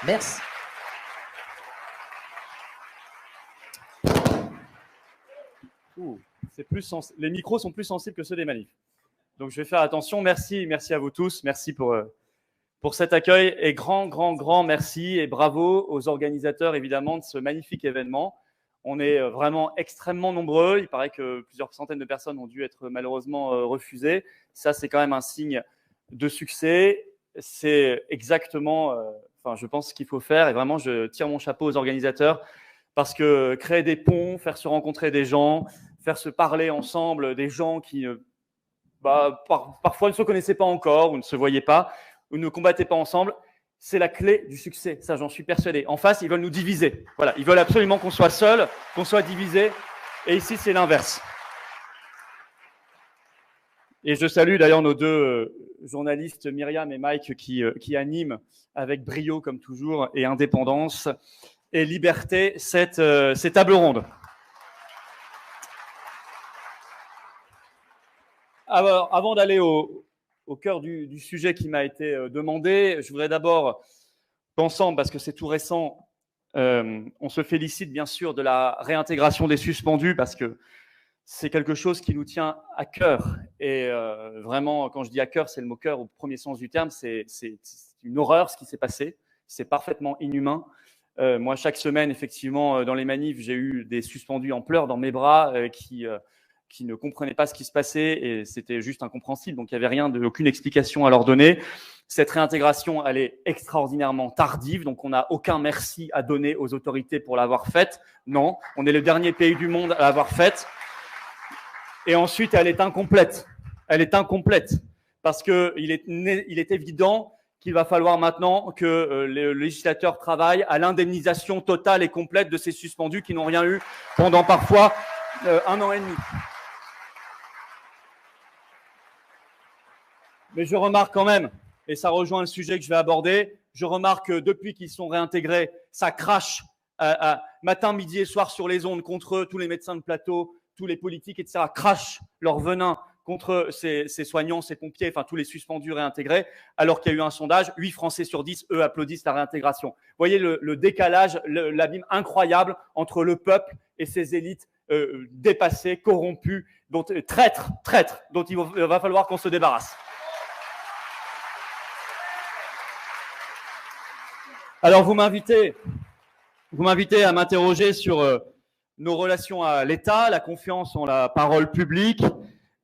Merci. Les micros sont plus sensibles que ceux des manifs. Donc, je vais faire attention. Merci à vous tous. Merci pour cet accueil et grand merci et bravo aux organisateurs, évidemment, de ce magnifique événement. On est vraiment extrêmement nombreux. Il paraît que plusieurs centaines de personnes ont dû être malheureusement refusées. Ça, c'est quand même un signe de succès. C'est exactement, je pense, ce qu'il faut faire. Et vraiment, je tire mon chapeau aux organisateurs parce que créer des ponts, faire se rencontrer des gens, faire se parler ensemble des gens qui parfois ne se connaissaient pas encore ou ne se voyaient pas ou ne combattaient pas ensemble, c'est la clé du succès. Ça, j'en suis persuadé. En face, ils veulent nous diviser. Voilà, ils veulent absolument qu'on soit seul, qu'on soit divisé. Et ici, c'est l'inverse. Et je salue d'ailleurs nos deux journalistes, Myriam et Mike, qui animent avec brio, comme toujours, et indépendance et liberté ces tables rondes. Alors, avant d'aller au cœur du sujet qui m'a été demandé, je voudrais d'abord qu'ensemble, parce que c'est tout récent, on se félicite bien sûr de la réintégration des suspendus, parce que c'est quelque chose qui nous tient à cœur. Et vraiment, quand je dis à cœur, c'est le mot cœur au premier sens du terme. C'est une horreur ce qui s'est passé. C'est parfaitement inhumain. Moi, chaque semaine, effectivement, dans les manifs, j'ai eu des suspendus en pleurs dans mes bras qui ne comprenaient pas ce qui se passait et c'était juste incompréhensible. Donc, il n'y avait aucune explication à leur donner. Cette réintégration, elle est extraordinairement tardive. Donc, on n'a aucun merci à donner aux autorités pour l'avoir faite. Non, on est le dernier pays du monde à l'avoir faite. Et ensuite, elle est incomplète. Elle est incomplète parce qu'il est évident qu'il va falloir maintenant que les législateurs travaillent à l'indemnisation totale et complète de ces suspendus qui n'ont rien eu pendant parfois 1 an et demi. Mais je remarque quand même, et ça rejoint le sujet que je vais aborder, je remarque que depuis qu'ils sont réintégrés, ça crache matin, midi et soir sur les ondes contre eux, tous les médecins de plateau, tous les politiques, etc., crachent leur venin contre ces soignants, ces pompiers, enfin tous les suspendus réintégrés, alors qu'il y a eu un sondage, 8 Français sur 10, eux, applaudissent la réintégration. Vous voyez le décalage, l'abîme incroyable entre le peuple et ces élites dépassées, corrompues, traîtres, dont il va falloir qu'on se débarrasse. Alors, vous m'invitez à m'interroger sur nos relations à l'État, la confiance en la parole publique,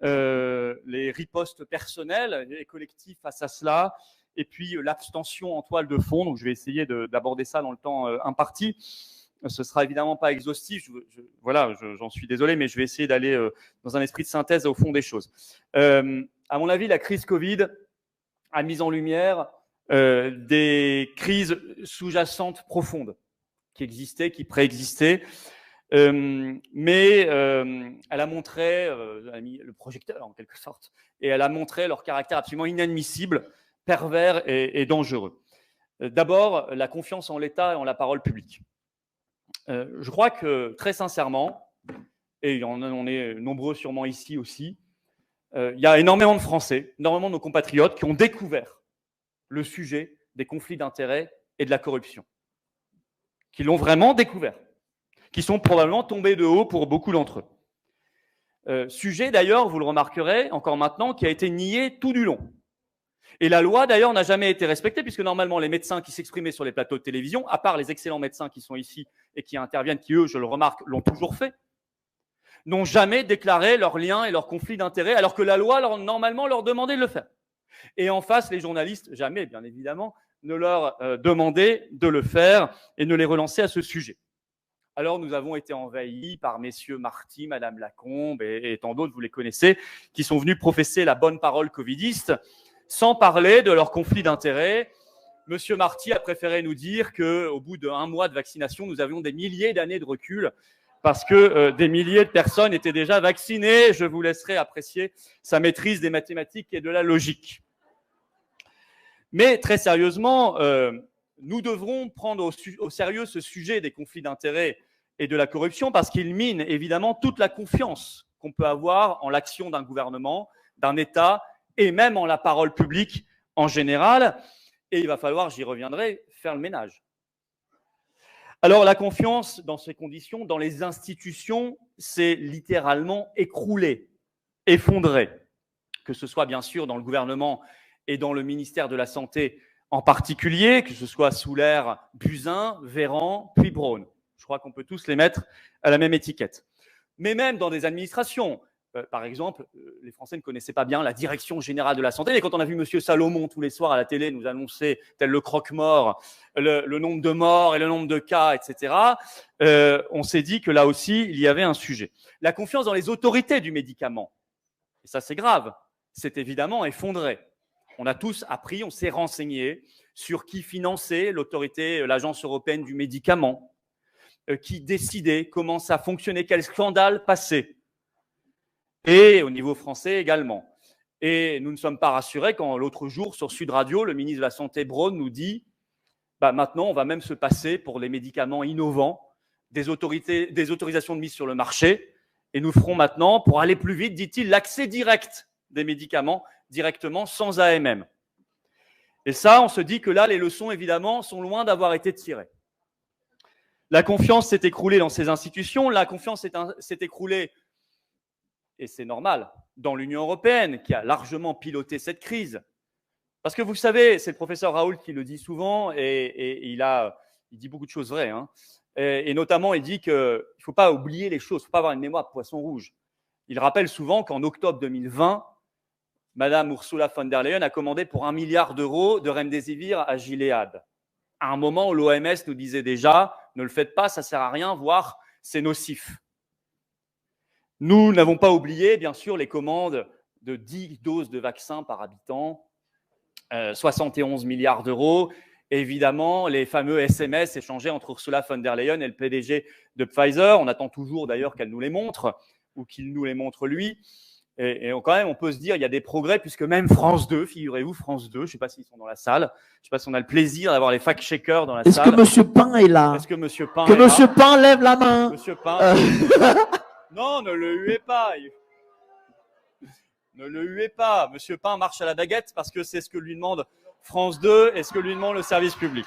les ripostes personnelles et collectives face à cela, et puis l'abstention en toile de fond. Donc, je vais essayer d'aborder ça dans le temps imparti. Ce sera évidemment pas exhaustif. J'en suis désolé, mais je vais essayer d'aller dans un esprit de synthèse au fond des choses. À mon avis, la crise Covid a mis en lumière des crises sous-jacentes profondes qui existaient, qui préexistaient. Mais elle a montré, elle a mis le projecteur en quelque sorte, et elle a montré leur caractère absolument inadmissible, pervers et dangereux. D'abord, la confiance en l'État et en la parole publique. Je crois que très sincèrement, et on est nombreux sûrement ici aussi, il y a énormément de Français, énormément de nos compatriotes qui ont découvert le sujet des conflits d'intérêts et de la corruption, qui l'ont vraiment découvert, qui sont probablement tombés de haut pour beaucoup d'entre eux. Sujet d'ailleurs, vous le remarquerez encore maintenant, qui a été nié tout du long. Et la loi d'ailleurs n'a jamais été respectée, puisque normalement les médecins qui s'exprimaient sur les plateaux de télévision, à part les excellents médecins qui sont ici et qui interviennent, qui eux, je le remarque, l'ont toujours fait, n'ont jamais déclaré leurs liens et leurs conflits d'intérêts, alors que la loi normalement leur demandait de le faire. Et en face, les journalistes, jamais, bien évidemment, ne leur demandaient de le faire et ne les relancer à ce sujet. Alors, nous avons été envahis par messieurs Marty, madame Lacombe et tant d'autres, vous les connaissez, qui sont venus professer la bonne parole covidiste, sans parler de leur conflit d'intérêts. Monsieur Marty a préféré nous dire qu'au bout d'1 mois de vaccination, nous avions des milliers d'années de recul, parce que des milliers de personnes étaient déjà vaccinées. Je vous laisserai apprécier sa maîtrise des mathématiques et de la logique. Mais très sérieusement, nous devrons prendre au sérieux ce sujet des conflits d'intérêts et de la corruption, parce qu'il mine évidemment toute la confiance qu'on peut avoir en l'action d'un gouvernement, d'un État et même en la parole publique en général. Et il va falloir, j'y reviendrai, faire le ménage Alors la confiance dans ces conditions, dans les institutions, s'est littéralement écroulée, effondrée, que ce soit bien sûr dans le gouvernement et dans le ministère de la Santé en particulier, que ce soit sous l'ère Buzyn, Véran, puis Braun. Je crois qu'on peut tous les mettre à la même étiquette. Mais même dans des administrations, par exemple, les Français ne connaissaient pas bien la Direction générale de la santé. Et quand on a vu M. Salomon tous les soirs à la télé nous annoncer, tel le croque-mort, le nombre de morts et le nombre de cas, etc., on s'est dit que là aussi, il y avait un sujet. La confiance dans les autorités du médicament, et ça c'est grave, s'est évidemment effondrée. On a tous appris, on s'est renseigné sur qui finançait l'autorité, l'Agence européenne du médicament, qui décidait comment ça fonctionnait, quel scandale passait. Et au niveau français également. Et nous ne sommes pas rassurés quand l'autre jour, sur Sud Radio, le ministre de la Santé, Braun, nous dit maintenant, on va même se passer pour les médicaments innovants, des autorisations de mise sur le marché, et nous ferons maintenant, pour aller plus vite, dit-il, l'accès direct des médicaments, directement, sans AMM. Et ça, on se dit que là, les leçons, évidemment, sont loin d'avoir été tirées. La confiance s'est écroulée dans ces institutions, la confiance s'est écroulée, et c'est normal, dans l'Union européenne, qui a largement piloté cette crise. Parce que vous savez, c'est le professeur Raoult qui le dit souvent, et il dit beaucoup de choses vraies. Et notamment, il dit qu'il ne faut pas oublier les choses, il ne faut pas avoir une mémoire de poisson rouge. Il rappelle souvent qu'en octobre 2020, Madame Ursula von der Leyen a commandé pour 1 milliard d'euros de remdesivir à Gilead. À un moment où l'OMS nous disait déjà, ne le faites pas, ça ne sert à rien, voire c'est nocif. Nous n'avons pas oublié, bien sûr, les commandes de 10 doses de vaccins par habitant, 71 milliards d'euros. Évidemment, les fameux SMS échangés entre Ursula von der Leyen et le PDG de Pfizer. On attend toujours d'ailleurs qu'elle nous les montre, ou qu'il nous les montre lui. Et quand même, on peut se dire qu'il y a des progrès, puisque même France 2, figurez-vous, France 2, je ne sais pas s'ils sont dans la salle, je ne sais pas si on a le plaisir d'avoir les fact-checkers dans la salle. Est-ce que M. Pain est là? Est-ce que M. Pain est là? Que M. Pain lève la main. M. Pain. Non, ne le huez pas. Ne le huez pas. M. Pain marche à la baguette parce que c'est ce que lui demande France 2 et ce que lui demande le service public.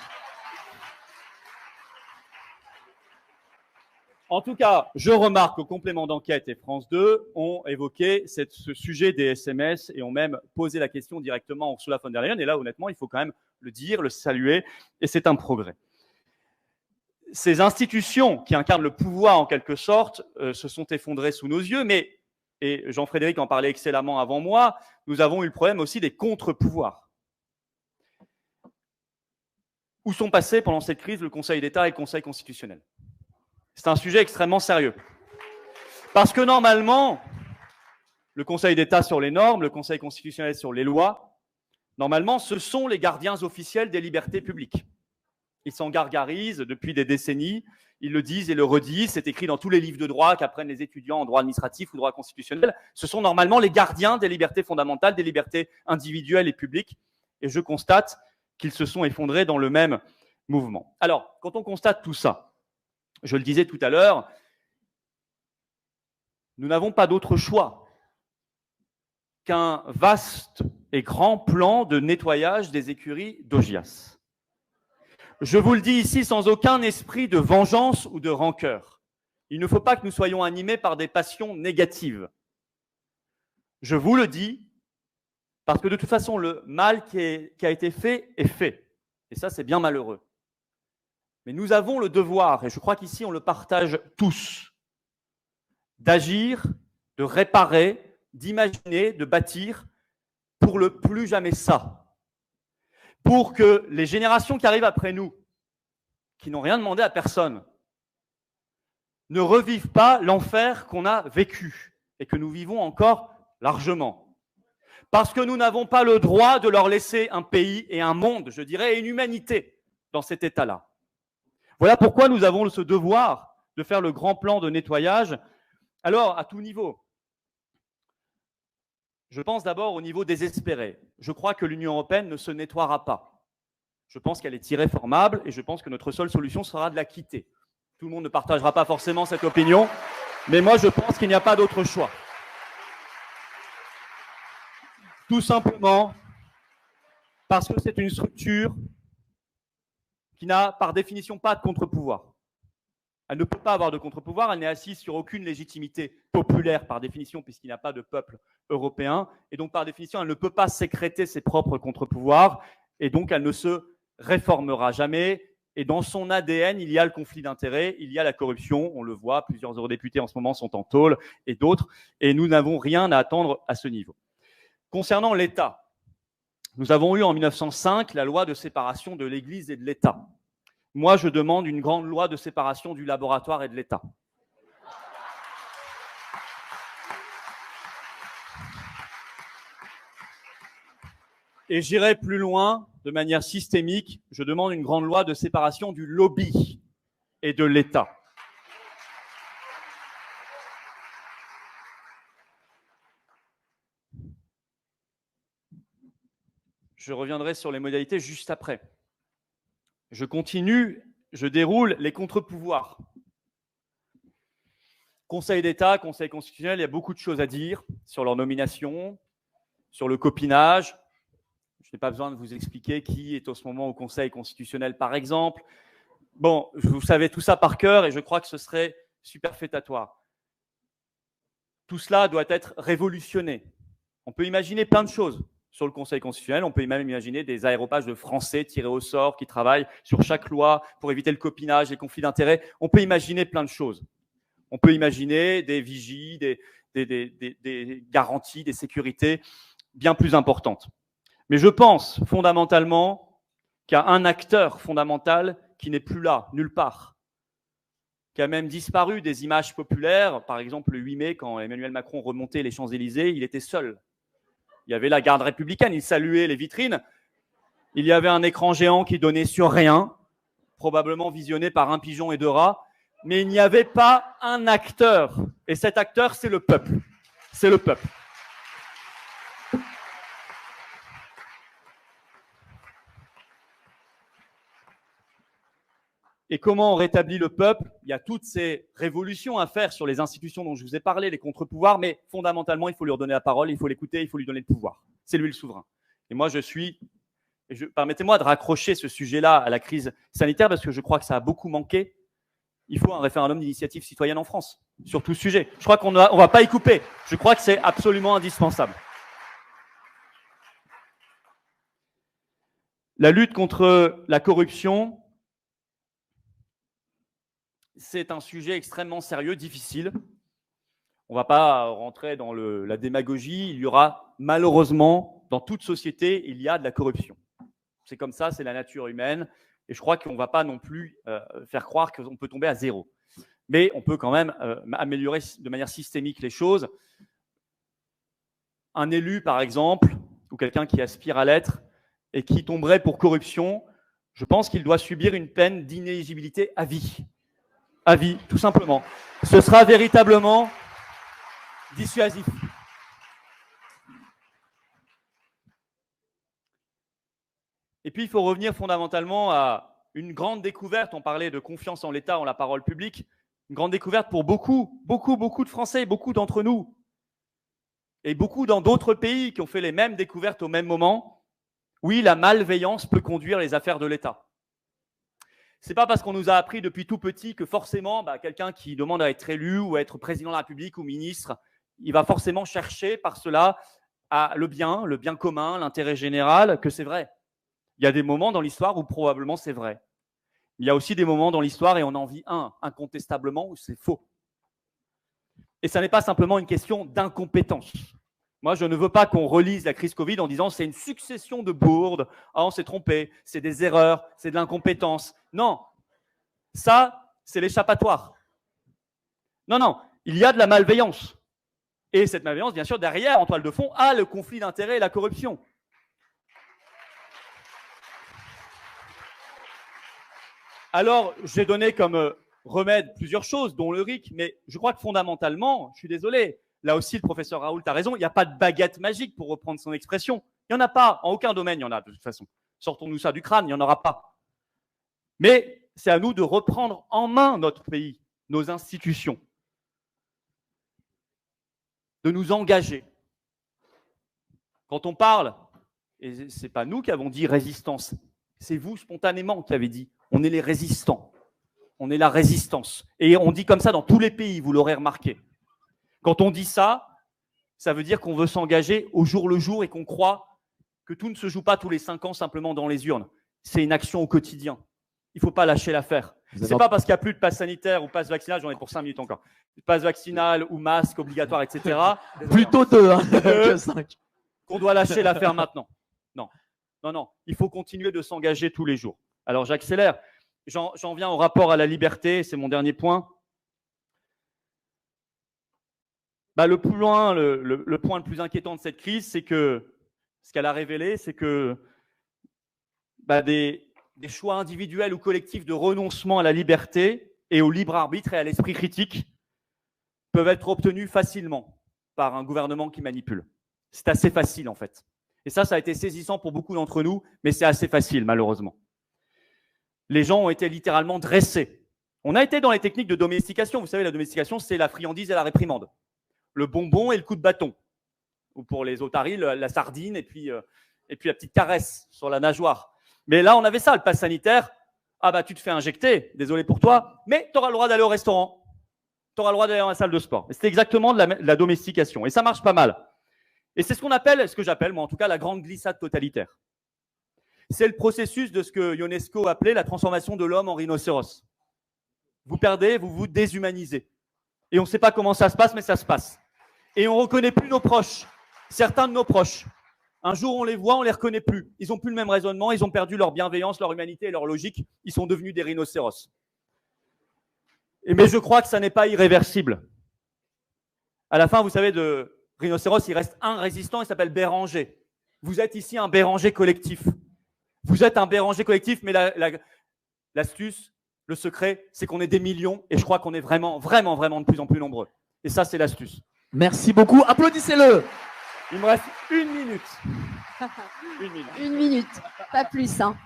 En tout cas, je remarque qu'au complément d'enquête et France 2 ont évoqué ce sujet des SMS et ont même posé la question directement à Ursula von der Leyen. Et là, honnêtement, il faut quand même le dire, le saluer, et c'est un progrès. Ces institutions qui incarnent le pouvoir en quelque sorte se sont effondrées sous nos yeux, mais, et Jean-Frédéric en parlait excellemment avant moi, nous avons eu le problème aussi des contre-pouvoirs. Où sont passés pendant cette crise le Conseil d'État et le Conseil constitutionnel? C'est un sujet extrêmement sérieux. Parce que normalement, le Conseil d'État sur les normes, le Conseil constitutionnel sur les lois, normalement, ce sont les gardiens officiels des libertés publiques. Ils s'en gargarisent depuis des décennies, ils le disent et le redisent, c'est écrit dans tous les livres de droit qu'apprennent les étudiants en droit administratif ou droit constitutionnel. Ce sont normalement les gardiens des libertés fondamentales, des libertés individuelles et publiques. Et je constate qu'ils se sont effondrés dans le même mouvement. Alors, quand on constate tout ça, je le disais tout à l'heure, nous n'avons pas d'autre choix qu'un vaste et grand plan de nettoyage des écuries d'Augias. Je vous le dis ici sans aucun esprit de vengeance ou de rancœur. Il ne faut pas que nous soyons animés par des passions négatives. Je vous le dis parce que de toute façon, le mal qui a été fait est fait. Et ça, c'est bien malheureux. Mais nous avons le devoir, et je crois qu'ici on le partage tous, d'agir, de réparer, d'imaginer, de bâtir pour le plus jamais ça. Pour que les générations qui arrivent après nous, qui n'ont rien demandé à personne, ne revivent pas l'enfer qu'on a vécu et que nous vivons encore largement. Parce que nous n'avons pas le droit de leur laisser un pays et un monde, je dirais, et une humanité dans cet état-là. Voilà pourquoi nous avons ce devoir de faire le grand plan de nettoyage. Alors, à tout niveau, je pense d'abord au niveau désespéré. Je crois que l'Union européenne ne se nettoiera pas. Je pense qu'elle est irréformable et je pense que notre seule solution sera de la quitter. Tout le monde ne partagera pas forcément cette opinion, mais moi je pense qu'il n'y a pas d'autre choix. Tout simplement parce que c'est une structure qui n'a par définition pas de contre-pouvoir. Elle ne peut pas avoir de contre-pouvoir, elle n'est assise sur aucune légitimité populaire par définition, puisqu'il n'y a pas de peuple européen. Et donc, par définition, elle ne peut pas sécréter ses propres contre-pouvoirs. Et donc, elle ne se réformera jamais. Et dans son ADN, il y a le conflit d'intérêts, il y a la corruption. On le voit, plusieurs eurodéputés en ce moment sont en tôle et d'autres. Et nous n'avons rien à attendre à ce niveau. Concernant l'État, nous avons eu en 1905 la loi de séparation de l'Église et de l'État. Moi, je demande une grande loi de séparation du laboratoire et de l'État. Et j'irai plus loin, de manière systémique, je demande une grande loi de séparation du lobby et de l'État. Je reviendrai sur les modalités juste après. Je continue, je déroule les contre-pouvoirs. Conseil d'État, Conseil constitutionnel, il y a beaucoup de choses à dire sur leur nomination, sur le copinage. Je n'ai pas besoin de vous expliquer qui est en ce moment au Conseil constitutionnel, par exemple. Bon, vous savez tout ça par cœur et je crois que ce serait superfétatoire. Tout cela doit être révolutionné. On peut imaginer plein de choses sur le Conseil constitutionnel. On peut même imaginer des aéropages de Français tirés au sort qui travaillent sur chaque loi pour éviter le copinage, les conflits d'intérêts. On peut imaginer plein de choses. On peut imaginer des vigies, des garanties, des sécurités bien plus importantes. Mais je pense fondamentalement qu'il y a un acteur fondamental qui n'est plus là, nulle part, qui a même disparu des images populaires. Par exemple, le 8 mai, quand Emmanuel Macron remontait les Champs-Élysées, il était seul. Il y avait la garde républicaine, il saluait les vitrines. Il y avait un écran géant qui donnait sur rien, probablement visionné par un pigeon et deux rats. Mais il n'y avait pas un acteur. Et cet acteur, c'est le peuple. C'est le peuple. Et comment on rétablit le peuple? Il y a toutes ces révolutions à faire sur les institutions dont je vous ai parlé, les contre-pouvoirs, mais fondamentalement, il faut lui redonner la parole, il faut l'écouter, il faut lui donner le pouvoir. C'est lui le souverain. Et moi, permettez-moi de raccrocher ce sujet-là à la crise sanitaire, parce que je crois que ça a beaucoup manqué. Il faut un référendum d'initiative citoyenne en France sur tout ce sujet. Je crois qu'on ne va pas y couper. Je crois que c'est absolument indispensable. La lutte contre la corruption, c'est un sujet extrêmement sérieux, difficile. On ne va pas rentrer dans la démagogie. Il y aura malheureusement, dans toute société, il y a de la corruption. C'est comme ça, c'est la nature humaine. Et je crois qu'on ne va pas non plus faire croire qu'on peut tomber à zéro. Mais on peut quand même améliorer de manière systémique les choses. Un élu, par exemple, ou quelqu'un qui aspire à l'être et qui tomberait pour corruption, je pense qu'il doit subir une peine d'inéligibilité à vie. À vie, tout simplement. Ce sera véritablement dissuasif. Et puis, il faut revenir fondamentalement à une grande découverte. On parlait de confiance en l'État, en la parole publique. Une grande découverte pour beaucoup de Français, beaucoup d'entre nous. Et beaucoup dans d'autres pays qui ont fait les mêmes découvertes au même moment. Oui, la malveillance peut conduire les affaires de l'État. Ce n'est pas parce qu'on nous a appris depuis tout petit que forcément, quelqu'un qui demande à être élu ou à être président de la République ou ministre, il va forcément chercher par cela le bien commun, l'intérêt général, que c'est vrai. Il y a des moments dans l'histoire où probablement c'est vrai. Il y a aussi des moments dans l'histoire, et on en vit incontestablement, où c'est faux. Et ça n'est pas simplement une question d'incompétence. Moi, je ne veux pas qu'on relise la crise Covid en disant c'est une succession de bourdes, on s'est trompé, c'est des erreurs, c'est de l'incompétence. Non, ça, c'est l'échappatoire. Non, il y a de la malveillance. Et cette malveillance, bien sûr, derrière, en toile de fond, a le conflit d'intérêts et la corruption. Alors, j'ai donné comme remède plusieurs choses, dont le RIC, mais je crois que fondamentalement, je suis désolé, là aussi le professeur Raoult a raison, il n'y a pas de baguette magique pour reprendre son expression. Il n'y en a pas, en aucun domaine il y en a de toute façon. Sortons-nous ça du crâne, il n'y en aura pas. Mais c'est à nous de reprendre en main notre pays, nos institutions, de nous engager. Quand on parle, et ce n'est pas nous qui avons dit résistance, c'est vous spontanément qui avez dit on est les résistants. on est la résistance. Et on dit comme ça dans tous les pays, vous l'aurez remarqué. Quand on dit ça, ça veut dire qu'on veut s'engager au jour le jour et qu'on croit que tout ne se joue pas tous les 5 ans simplement dans les urnes. C'est une action au quotidien. Il ne faut pas lâcher l'affaire. Ce n'est pas parce qu'il n'y a plus de passe sanitaire ou passe vaccinal, j'en ai pour 5 minutes encore, passe vaccinal ou masque obligatoire, etc. Plutôt 2 hein, que 5. Qu'on doit lâcher l'affaire maintenant. Non, non, non. Il faut continuer de s'engager tous les jours. Alors j'accélère. J'en viens au rapport à la liberté, c'est mon dernier point. Le point le plus inquiétant de cette crise, c'est que ce qu'elle a révélé, c'est que des choix individuels ou collectifs de renoncement à la liberté et au libre arbitre et à l'esprit critique peuvent être obtenus facilement par un gouvernement qui manipule. C'est assez facile en fait. Et ça a été saisissant pour beaucoup d'entre nous, mais c'est assez facile malheureusement. Les gens ont été littéralement dressés. On a été dans les techniques de domestication. Vous savez, la domestication, c'est la friandise et la réprimande. Le bonbon et le coup de bâton. Ou pour les otaries, la sardine et puis la petite caresse sur la nageoire. Mais là, on avait ça, le pass sanitaire. Ah tu te fais injecter, désolé pour toi, mais tu auras le droit d'aller au restaurant. Tu auras le droit d'aller dans la salle de sport. Et c'était exactement de la domestication. Et ça marche pas mal. Et c'est ce que j'appelle, moi en tout cas, la grande glissade totalitaire. C'est le processus de ce que Ionesco appelait la transformation de l'homme en rhinocéros. Vous perdez, vous vous déshumanisez. Et on ne sait pas comment ça se passe, mais ça se passe. Et on ne reconnaît plus nos proches, certains de nos proches. Un jour, on les voit, on ne les reconnaît plus. Ils n'ont plus le même raisonnement, ils ont perdu leur bienveillance, leur humanité et leur logique. Ils sont devenus des rhinocéros. Mais je crois que ça n'est pas irréversible. À la fin, vous savez, de rhinocéros, il reste un résistant, il s'appelle Béranger. Vous êtes ici un Béranger collectif. Vous êtes un Béranger collectif, mais l'astuce, le secret, c'est qu'on est des millions et je crois qu'on est vraiment, vraiment, vraiment de plus en plus nombreux. Et ça, c'est l'astuce. Merci beaucoup. Applaudissez-le. Il me reste 1 minute. 1 minute. 1 minute, pas plus. Hein.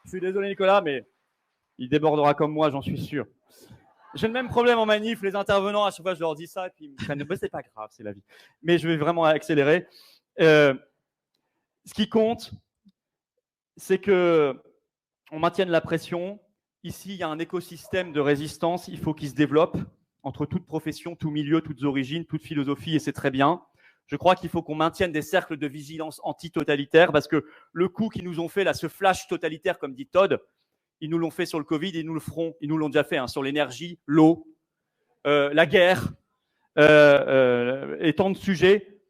Je suis désolé, Nicolas, mais il débordera comme moi, j'en suis sûr. J'ai le même problème en manif. Les intervenants, à chaque fois, je leur dis ça et puis ils me prennent. Mais c'est pas grave, c'est la vie. Mais je vais vraiment accélérer. Ce qui compte, c'est qu'on maintienne la pression. Ici, il y a un écosystème de résistance. Il faut qu'il se développe entre toutes professions, tout milieu, toutes origines, toute philosophie, et c'est très bien. Je crois qu'il faut qu'on maintienne des cercles de vigilance anti-totalitaire parce que le coup qu'ils nous ont fait, là, ce flash totalitaire, comme dit Todd, ils nous l'ont fait sur le Covid, ils nous le feront, ils nous l'ont déjà fait sur l'énergie, l'eau, la guerre et tant de sujets.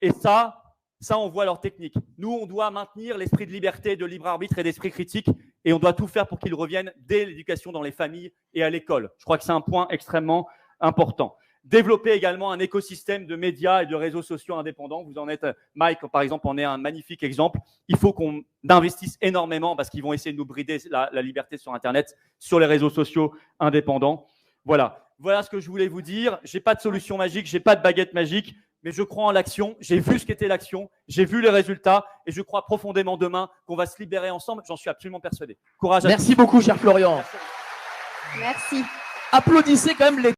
Et ça, on voit leur technique. Nous, on doit maintenir l'esprit de liberté, de libre arbitre et d'esprit critique et on doit tout faire pour qu'ils reviennent dès l'éducation dans les familles et à l'école. Je crois que c'est un point extrêmement important. Développer également un écosystème de médias et de réseaux sociaux indépendants. Vous en êtes, Mike, par exemple, en est un magnifique exemple. Il faut qu'on investisse énormément parce qu'ils vont essayer de nous brider la liberté sur Internet, sur les réseaux sociaux indépendants. Voilà ce que je voulais vous dire. Je n'ai pas de solution magique, je n'ai pas de baguette magique, mais je crois en l'action. J'ai vu ce qu'était l'action, j'ai vu les résultats et je crois profondément demain qu'on va se libérer ensemble. J'en suis absolument persuadé. Courage à tous. Merci beaucoup, cher Florian. Merci. Applaudissez quand même les